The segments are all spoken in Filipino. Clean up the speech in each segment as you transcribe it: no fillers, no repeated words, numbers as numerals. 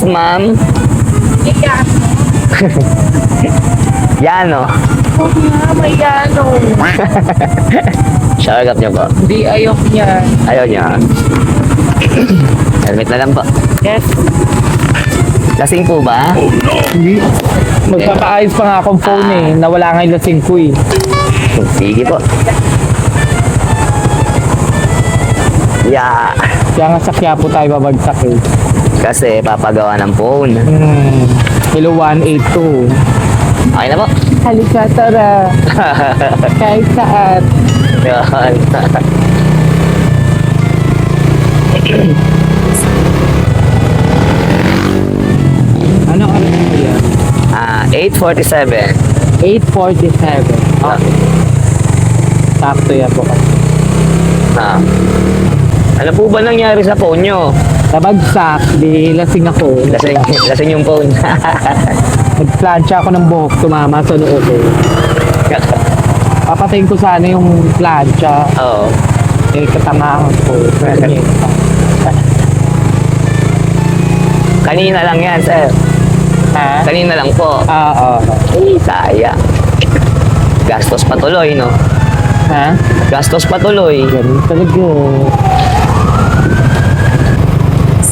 ma'am. Yano. Huwag nga, may yano. Shower up niyo po. Hindi, ayok niya. Ayaw niya. Helmet na lang po. Yes. Lasing po ba? Hindi. Magpapaayos pa nga akong phone eh. Nawala nga yung lasing ko eh. Sige po. Yeah. Kaya nga sa Quiapo tayo babagsak eh. Kasi papagawa ng phone. Hello 182. Okay na po. Halika, tara. Kahit saan. Yan. Ano oras na yan? 8:47. 8:47. Okay. Sakto yan po. Ah. Ano po ba nangyari sa phone nyo? Nabagsak, di lasing ako. Lasing yung phone. Nagplansya ako ng buhok, tumama sa noo ko. Papatayin ko sana yung plancha. Oo. Eh, katangahan ko. Kanina lang yan, sir. Ha? Kanina lang po. Oo. Sayang. Gastos patuloy, no? Ha? Gastos patuloy. Ganun talaga.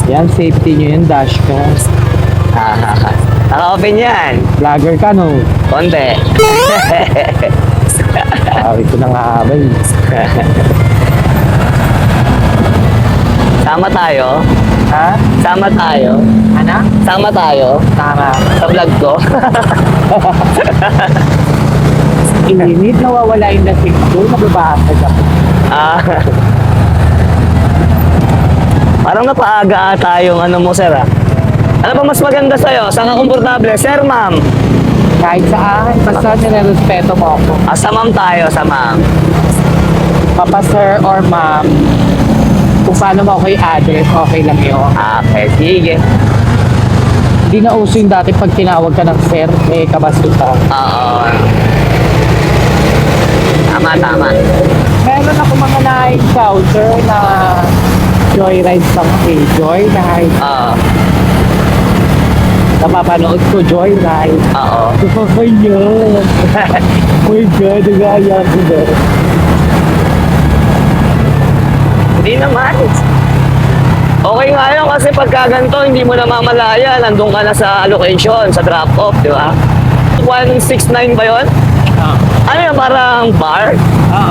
Yan, safety nyo yung dashcam. Naka-open yan. Vlogger ka, no? Konti. Sabi ko na nga, abay. Sama tayo. Ha? Sama tayo. Ano? Sama tayo. Tama. Sa vlog ko. Init, nawawala yung lasing ko. Nababasag ako. Ah. Parang napaaga ata yung ano mo, sir, ah. Ano ba mas maganda sa'yo? Saan ka komportable? Sir, ma'am? Kahit saan, basta nilarespeto mo ako. Sa ma'am tayo, sa ma'am. Papa sir or ma'am, kung paano mo ako i-address, okay lang yun. Okay, sige. Hindi na uso yung dati pag tinawag ka ng sir, eh kabasuta. Oo. Tama. Meron ako mga na-encounter na joyride sa Joy dahil Oo. napapanood ko joyride. Oo. Ay, yun. Oh my God, nagaya ko na. Hindi naman. Okay nga yun kasi pagka ganito, hindi mo namamalaya. Nandun ka na sa location, sa drop-off, di ba? 169 ba yun? Ano yun, parang bar?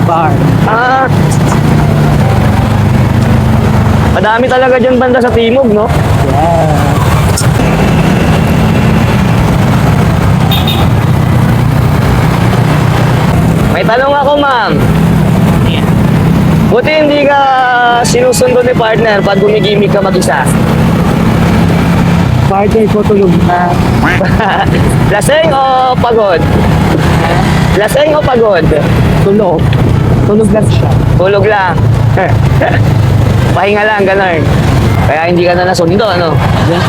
Bar. Ah. Madami talaga dyan banda sa Timog, no? Yeah. May tanong ako, ma'am. Buti hindi ka sinusundo ni partner pag gumigimik ka mag-isa. Partner ko tulog na. Laseng o pagod? Laseng o pagod? Tulog. Tulog lang siya. Tulog lang. Pahinga lang, ganun. Kaya hindi ka na nasundo, ano? Yeah.